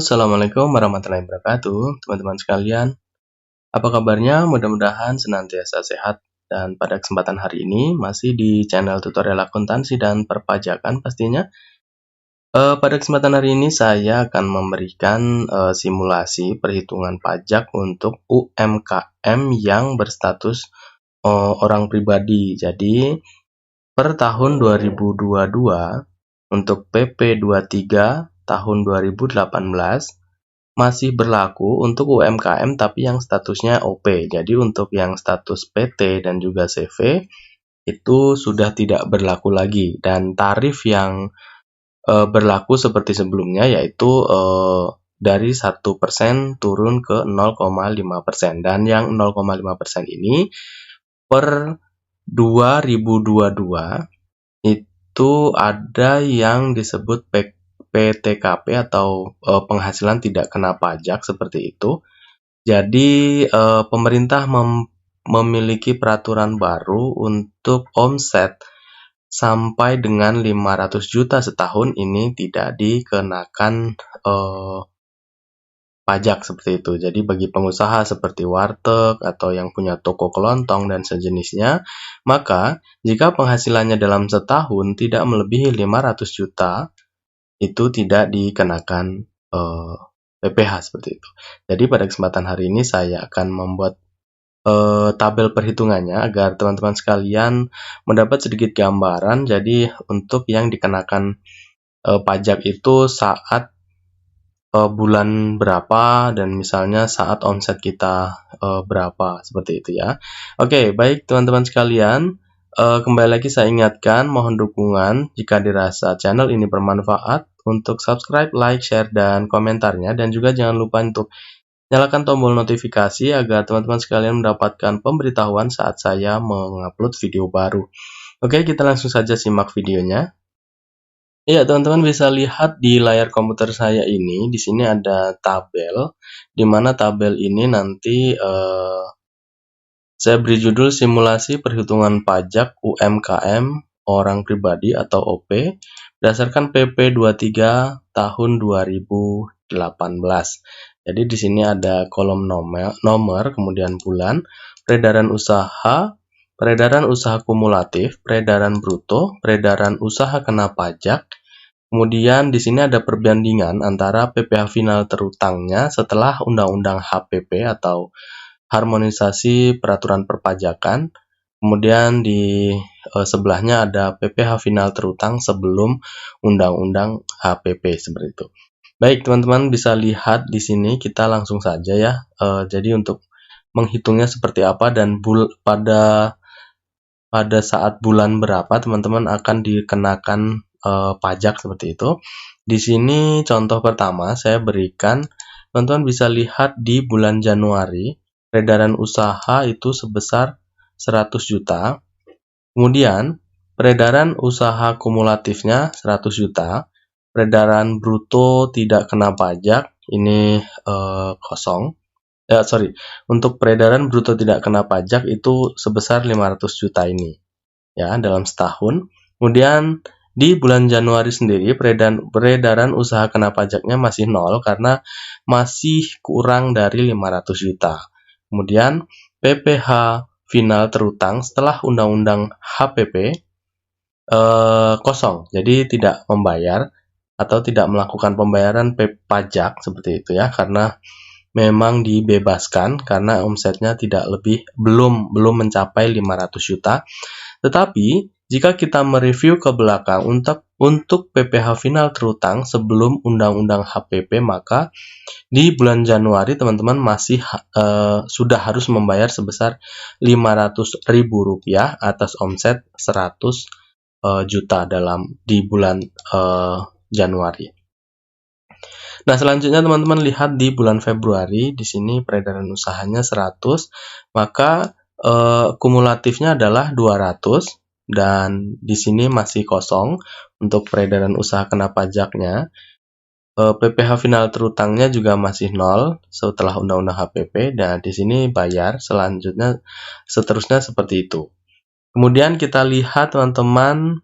Assalamualaikum warahmatullahi wabarakatuh, teman-teman sekalian. Apa kabarnya? Mudah-mudahan senantiasa sehat. Dan pada kesempatan hari ini, masih di channel tutorial akuntansi dan perpajakan pastinya. Pada kesempatan hari ini, saya akan memberikan simulasi perhitungan pajak untuk UMKM yang berstatus orang pribadi. Jadi, per tahun 2022, untuk PP 23 tahun 2018, masih berlaku untuk UMKM tapi yang statusnya OP. Jadi untuk yang status PT dan juga CV itu sudah tidak berlaku lagi, dan tarif yang berlaku seperti sebelumnya, yaitu dari 1% turun ke 0,5%, dan yang 0,5% ini per 2022 itu ada yang disebut PTKP atau penghasilan tidak kena pajak seperti itu. Jadi pemerintah memiliki peraturan baru untuk omset sampai dengan 500 juta setahun ini tidak dikenakan pajak seperti itu. Jadi bagi pengusaha seperti warteg atau yang punya toko kelontong dan sejenisnya, maka jika penghasilannya dalam setahun tidak melebihi 500 juta, itu tidak dikenakan PPh seperti itu. Jadi pada kesempatan hari ini saya akan membuat tabel perhitungannya agar teman-teman sekalian mendapat sedikit gambaran. Jadi untuk yang dikenakan pajak itu saat bulan berapa, dan misalnya saat omset kita berapa, seperti itu ya. Oke, baik teman-teman sekalian, kembali lagi saya ingatkan, mohon dukungan jika dirasa channel ini bermanfaat untuk subscribe, like, share, dan komentarnya, dan juga jangan lupa untuk nyalakan tombol notifikasi agar teman-teman sekalian mendapatkan pemberitahuan saat saya mengupload video baru. Oke, kita langsung saja simak videonya. Iya, teman-teman bisa lihat di layar komputer saya ini, di sini ada tabel, di mana tabel ini nanti saya beri judul simulasi perhitungan pajak UMKM orang pribadi atau OP berdasarkan PP 23 tahun 2018. Jadi di sini ada kolom nomor, kemudian bulan, peredaran usaha kumulatif, peredaran bruto, peredaran usaha kena pajak. Kemudian di sini ada perbandingan antara PPh final terutangnya setelah Undang-Undang HPP atau Harmonisasi Peraturan Perpajakan. Kemudian di sebelahnya ada PPh final terutang sebelum Undang-Undang HPP seperti itu. Baik, teman-teman bisa lihat di sini, kita langsung saja ya. Jadi untuk menghitungnya seperti apa dan pada saat bulan berapa teman-teman akan dikenakan pajak seperti itu. Di sini contoh pertama saya berikan, teman-teman bisa lihat di bulan Januari peredaran usaha itu sebesar 100 juta. Kemudian peredaran usaha kumulatifnya 100 juta. Peredaran bruto tidak kena pajak ini kosong. Untuk peredaran bruto tidak kena pajak itu sebesar 500 juta ini ya dalam setahun. Kemudian di bulan Januari sendiri peredaran usaha kena pajaknya masih 0 karena masih kurang dari 500 juta. Kemudian PPh final terutang setelah Undang-Undang HPP kosong, jadi tidak membayar atau tidak melakukan pembayaran pajak seperti itu ya, karena memang dibebaskan karena omsetnya belum mencapai 500 juta. Tetapi jika kita mereview ke belakang untuk PPh final terutang sebelum Undang-Undang HPP, maka di bulan Januari teman-teman masih sudah harus membayar sebesar Rp500.000 atas omset 100 juta di bulan Januari. Nah, selanjutnya teman-teman lihat di bulan Februari, di sini peredaran usahanya 100, maka kumulatifnya adalah 200, dan di sini masih kosong untuk peredaran usaha kena pajaknya. PPh final terutangnya juga masih 0 setelah Undang-Undang HPP, dan di sini bayar. Seterusnya seperti itu. Kemudian kita lihat teman-teman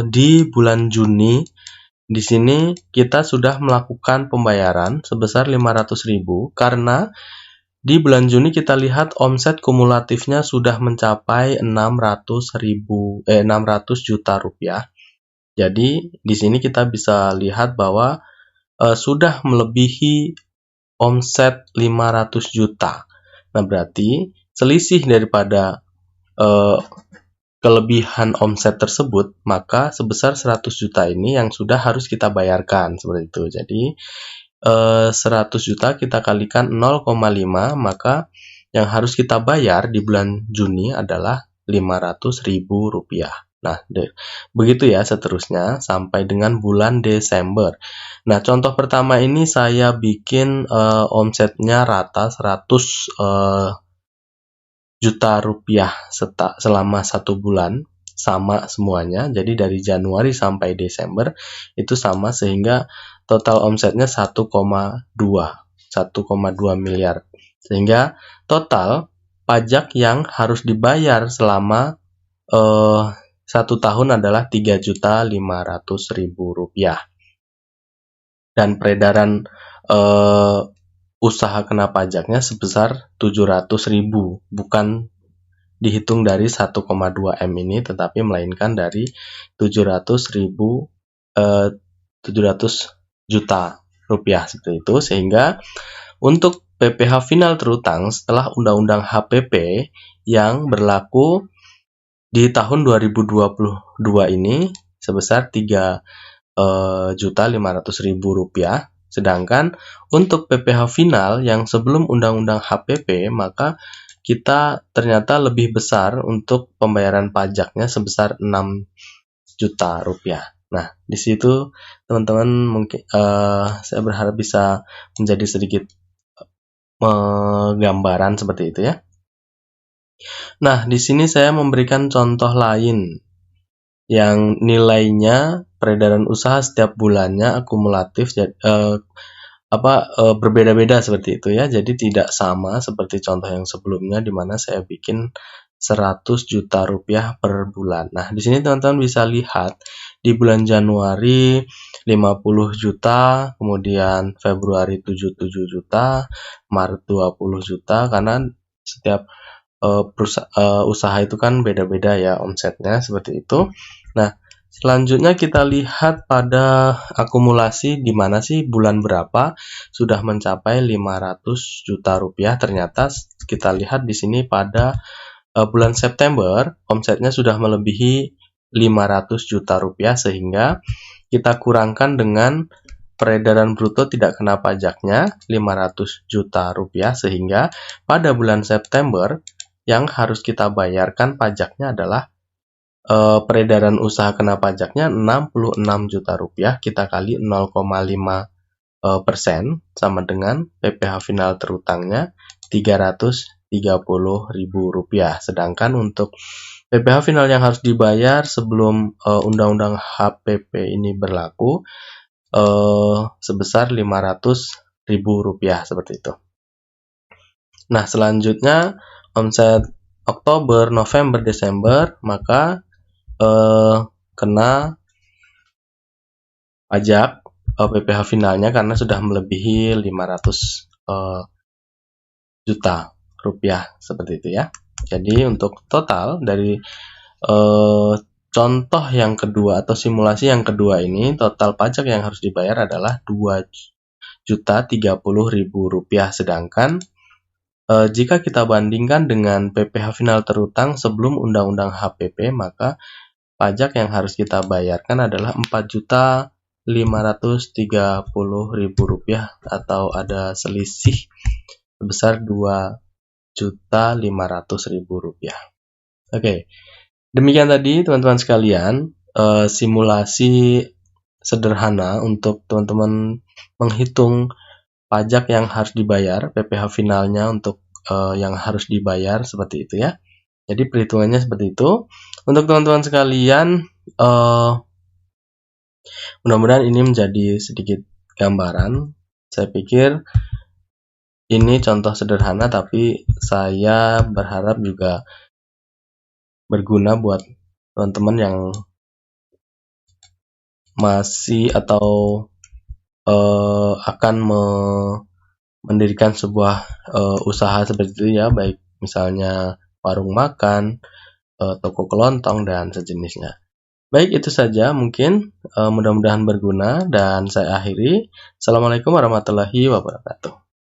di bulan Juni di sini kita sudah melakukan pembayaran sebesar 500.000 karena di bulan Juni kita lihat omset kumulatifnya sudah mencapai 600 juta rupiah. Jadi di sini kita bisa lihat bahwa sudah melebihi omset 500 juta. Nah, berarti selisih daripada kelebihan omset tersebut, maka sebesar 100 juta ini yang sudah harus kita bayarkan, seperti itu. Jadi 100 juta kita kalikan 0,5, maka yang harus kita bayar di bulan Juni adalah 500.000 rupiah. Nah, begitu ya seterusnya sampai dengan bulan Desember. Nah, contoh pertama ini saya bikin omsetnya rata 100 juta rupiah selama 1 bulan, sama semuanya. Jadi dari Januari sampai Desember itu sama, sehingga total omsetnya 1,2 miliar. Sehingga total pajak yang harus dibayar selama 1 tahun adalah 3.500.000 rupiah. Dan peredaran usaha kena pajaknya sebesar 700.000, bukan dihitung dari 1,2 M ini, tetapi melainkan dari 700 juta rupiah, seperti itu. Sehingga untuk PPh final terutang setelah Undang-Undang HPP yang berlaku di tahun 2022 ini sebesar 3.500.000 rupiah. Sedangkan untuk PPh final yang sebelum Undang-Undang HPP, maka kita ternyata lebih besar untuk pembayaran pajaknya sebesar 6 juta rupiah. Nah, di situ teman-teman mungkin saya berharap bisa menjadi sedikit gambaran seperti itu ya. Nah, di sini saya memberikan contoh lain yang nilainya peredaran usaha setiap bulannya akumulatif berbeda-beda seperti itu ya. Jadi tidak sama seperti contoh yang sebelumnya di mana saya bikin 100 juta rupiah per bulan. Nah, di sini teman-teman bisa lihat di bulan Januari 50 juta, kemudian Februari 77 juta, Maret 20 juta, karena setiap usaha itu kan beda-beda ya omsetnya, seperti itu. Nah, selanjutnya kita lihat pada akumulasi di mana sih bulan berapa sudah mencapai 500 juta rupiah. Ternyata kita lihat di sini pada bulan September omsetnya sudah melebihi 500 juta rupiah, sehingga kita kurangkan dengan peredaran bruto tidak kena pajaknya 500 juta rupiah, sehingga pada bulan September yang harus kita bayarkan pajaknya adalah peredaran usaha kena pajaknya 66 juta rupiah, kita kali 0,5% sama dengan PPh final terutangnya 330.000 rupiah. Sedangkan untuk PPh final yang harus dibayar sebelum Undang-Undang HPP ini berlaku sebesar 500.000 rupiah, seperti itu. Nah, selanjutnya omset Oktober, November, Desember, maka kena pajak PPh finalnya karena sudah melebihi 500 juta rupiah, seperti itu ya. Jadi untuk total dari contoh yang kedua atau simulasi yang kedua ini, total pajak yang harus dibayar adalah 2.030.000 rupiah. Sedangkan jika kita bandingkan dengan PPh final terutang sebelum Undang-Undang HPP, maka pajak yang harus kita bayarkan adalah 4.530.000 rupiah, atau ada selisih sebesar 2.500.000 rupiah. Oke, demikian tadi teman-teman sekalian simulasi sederhana untuk teman-teman menghitung pajak yang harus dibayar, PPh finalnya untuk yang harus dibayar, seperti itu ya. Jadi perhitungannya seperti itu. Untuk teman-teman sekalian, mudah-mudahan ini menjadi sedikit gambaran. Saya pikir ini contoh sederhana, tapi saya berharap juga berguna buat teman-teman yang masih atau akan mendirikan sebuah usaha seperti itu ya, baik misalnya warung makan, toko kelontong, dan sejenisnya. Baik, itu saja mungkin, mudah-mudahan berguna dan saya akhiri. Assalamualaikum warahmatullahi wabarakatuh.